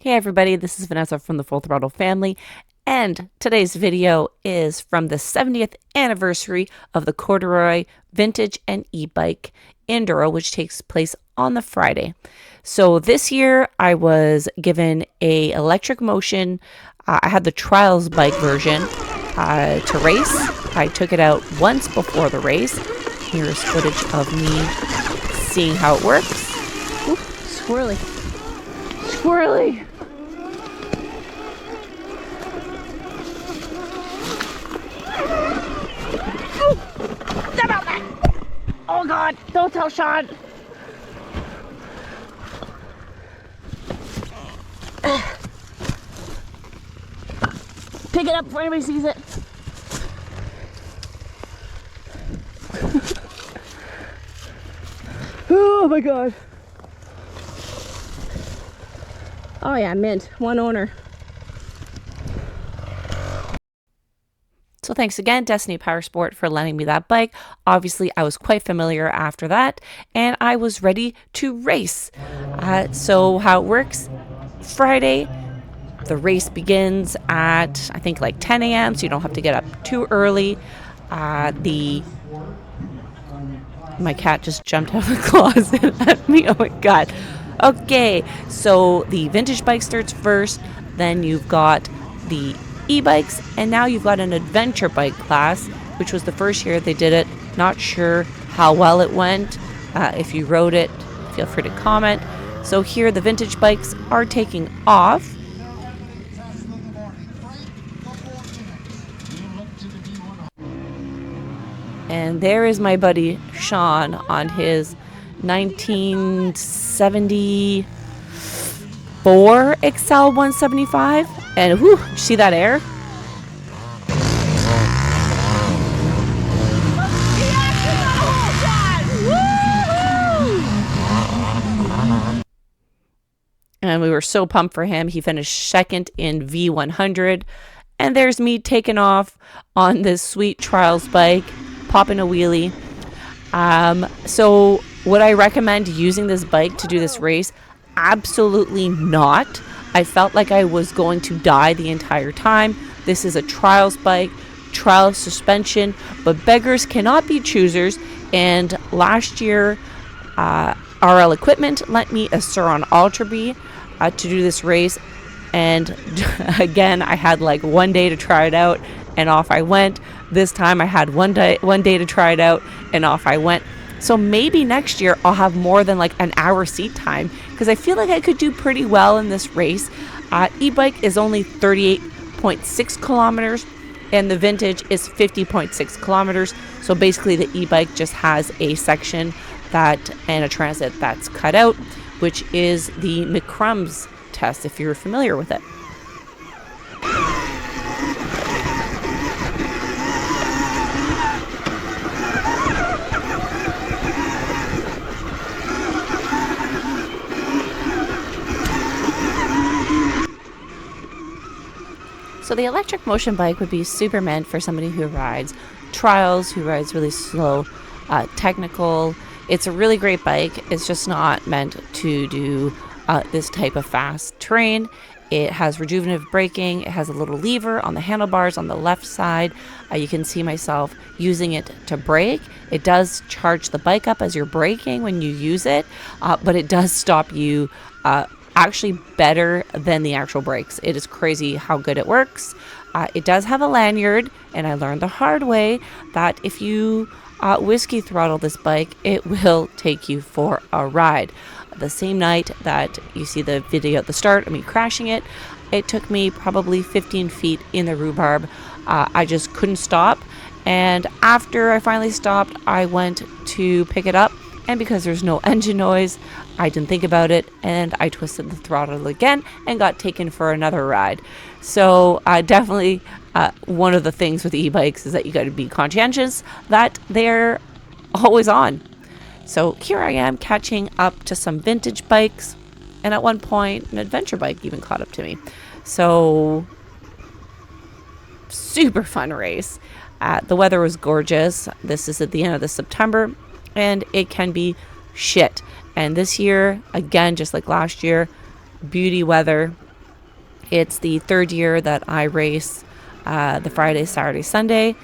Hey everybody, this is Vanessa from the Full Throttle family, and today's video is from the 70th anniversary of the Corduroy Vintage and E-Bike Enduro, which takes place on the Friday. So this year I was given a electric motion. I had the trials bike version to race. I took it out once before the race. Here's footage of me seeing how it works. Ooh, squirrely. Squirrely! Oh God, don't tell Sean. Pick it up before anybody sees it. Oh my God. Oh yeah, mint, one owner. So thanks again, Destiny Powersport, for lending me that bike. Obviously, I was quite familiar after that, and I was ready to race. So how it works, Friday, the race begins at, I think, like 10 a.m., so you don't have to get up too early. My cat just jumped out of the closet at me. Oh my God. Okay, so the vintage bike starts first, then you've got the e-bikes, and now you've got an adventure bike class, which was the first year they did it. Not sure how well it went. If you rode it, feel free to comment. So here the vintage bikes are taking off. And there is my buddy Sean on his 1974 Excel 175. And whoo, see that air? And we were so pumped for him. He finished second in V100. And there's me taking off on this sweet trials bike, popping a wheelie. So would I recommend using this bike to do this race? Absolutely not. I felt like I was going to die the entire time. This is a trials bike, trial suspension, but beggars cannot be choosers. And last year, RL Equipment lent me a Sur-on Ultra B to do this race. And again, I had like one day to try it out, and off I went. This time I had one day to try it out, and off I went. So maybe next year I'll have more than like an hour seat time, because I feel like I could do pretty well in this race. E-bike is only 38.6 kilometers, and the vintage is 50.6 kilometers. So basically the e-bike just has a section and a transit that's cut out, which is the McCrumb's test, if you're familiar with it. So the electric motion bike would be super meant for somebody who rides trials, who rides really slow, technical. It's a really great bike. It's just not meant to do this type of fast terrain. It has rejuvenative braking. It has a little lever on the handlebars on the left side. You can see myself using it to brake. It does charge the bike up as you're braking when you use it, but it does stop you actually better than the actual brakes. It is crazy how good it works. It does have a lanyard, and I learned the hard way that if you whiskey throttle this bike, it will take you for a ride. The same night that you see the video at the start of me crashing it, it took me probably 15 feet in the rhubarb. I just couldn't stop, and after I finally stopped, I went to pick it up, and because there's no engine noise, I didn't think about it, and I twisted the throttle again and got taken for another ride. So definitely one of the things with e-bikes is that you got to be conscientious that they're always on. So here I am catching up to some vintage bikes, and at one point an adventure bike even caught up to me. So super fun race. The weather was gorgeous. This is at the end of the September, and it can be shit. And this year, again, just like last year, beauty weather. It's the third year that I race the Friday, Saturday, Sunday,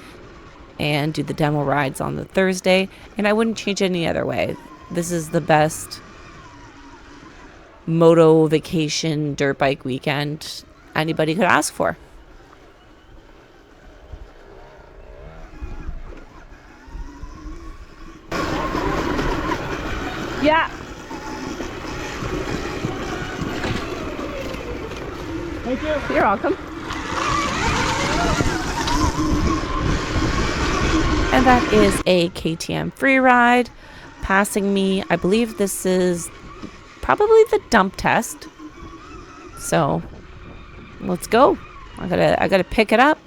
and do the demo rides on the Thursday, and I wouldn't change it any other way. This is the best moto vacation dirt bike weekend anybody could ask for. Yeah. Thank you. You're welcome. And that is a KTM free ride. Passing me, I believe this is probably the dump test. So let's go. I gotta pick it up.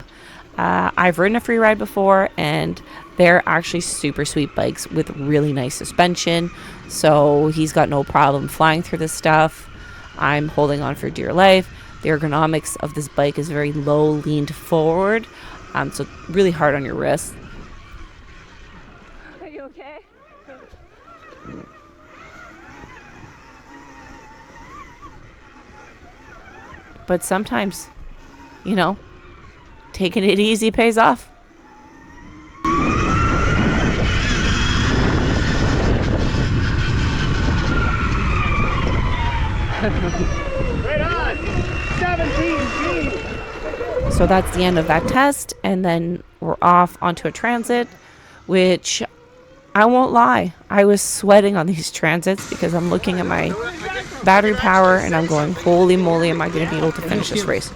I've ridden a free ride before, and they're actually super sweet bikes with really nice suspension. So he's got no problem flying through this stuff. I'm holding on for dear life. The ergonomics of this bike is very low, leaned forward, so really hard on your wrists. Are you okay? But sometimes, you know, taking it easy pays off. Right on. 17G. So that's the end of that test, and then we're off onto a transit, which I won't lie, I was sweating on these transits because I'm looking at my battery power and I'm going, holy moly, am I going to be able to finish this race?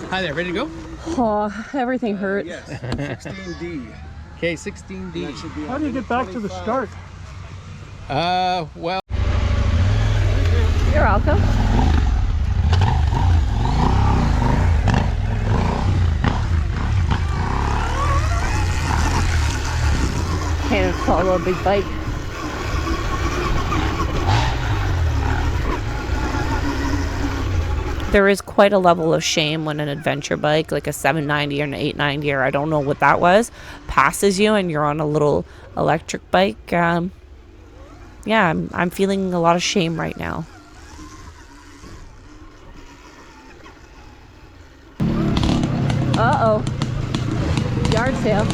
Hi there, ready to go? Oh, everything hurt. Yes, 16D. Okay, 16D. How do you get back to the start? Well, You're welcome. Can't follow a big bike. There is quite a level of shame when an adventure bike, like a 790 or an 890, or I don't know what that was, passes you and you're on a little electric bike. Yeah, I'm feeling a lot of shame right now. Uh-oh. Yard sale.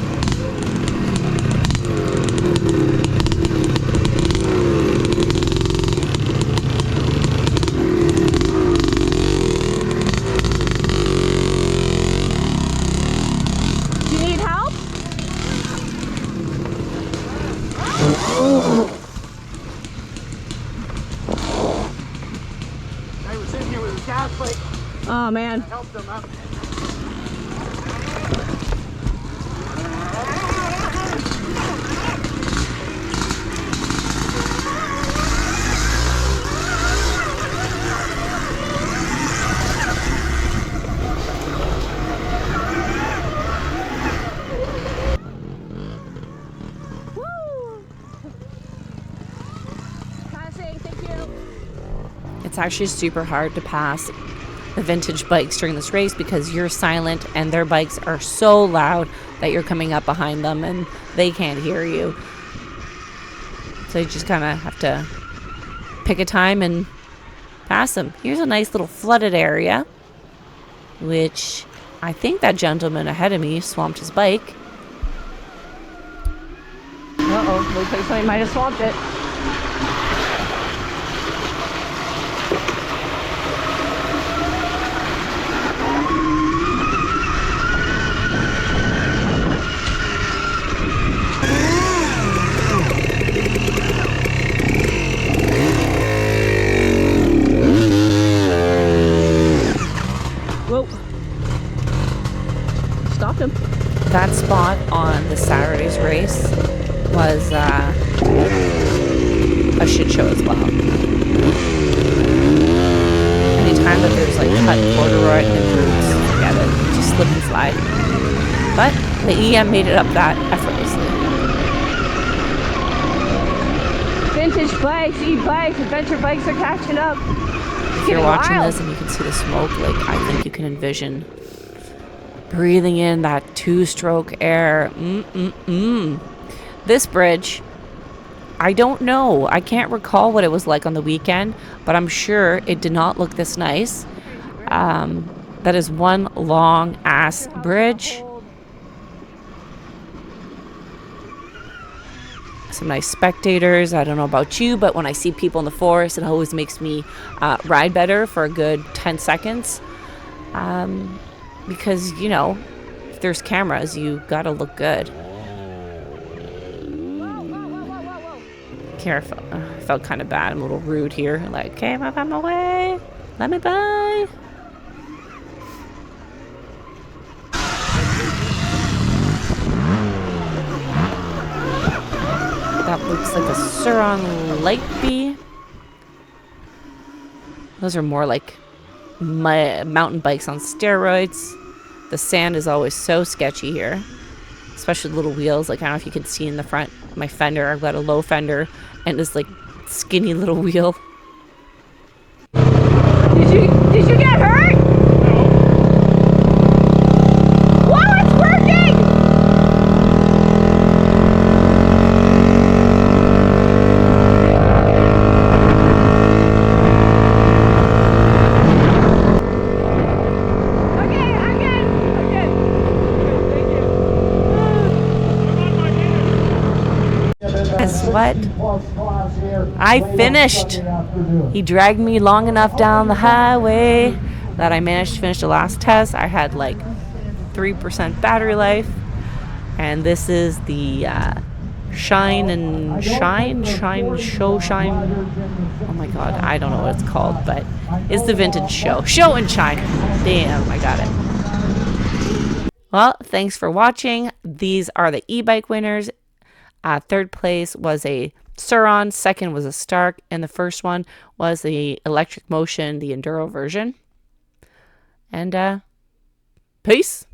Do you need help? I was in here with a gas bike. Oh, man. Helped them up. It's actually super hard to pass the vintage bikes during this race because you're silent and their bikes are so loud that you're coming up behind them and they can't hear you. So you just kind of have to pick a time and pass them. Here's a nice little flooded area, which I think that gentleman ahead of me swamped his bike. Uh-oh, looks like somebody might have swamped it. Stopped him. That spot on the Saturday's race was a shit show as well. Anytime that there's like cut corduroy and boots, forget it. Just slip and slide. But the EM made it up that effortlessly. Vintage bikes, e-bikes, adventure bikes are catching up. If you're watching this and you can see the smoke, like I think you can envision breathing in that two-stroke air. This bridge, I don't know. I can't recall what it was like on the weekend, but I'm sure it did not look this nice. That is one long ass bridge. Some nice spectators. I don't know about you, but when I see people in the forest, it always makes me ride better for a good 10 seconds. Because, you know, if there's cameras, you gotta look good. Careful. I felt kind of bad. I'm a little rude here. Like, okay, I'm on my way. Let me by. That looks like a Suron Light Bee. Those are more like my mountain bikes on steroids. The sand is always so sketchy here, especially little wheels. Like, I don't know if you can see in the front, my fender. I've got a low fender and this like skinny little wheel. Did you get hurt? Whoa, it's working! Okay, I'm good. Thank you. Guess what? I finished. He dragged me long enough down the highway that I managed to finish the last test. I had like 3% battery life. And this is the Shine. Oh my god, I don't know what it's called, but it's the vintage show. Show and Shine. Damn, I got it. Well, thanks for watching. These are the e-bike winners. Third place was a Suron, second was a Stark, and the first one was the Electric Motion, the Enduro version. And peace.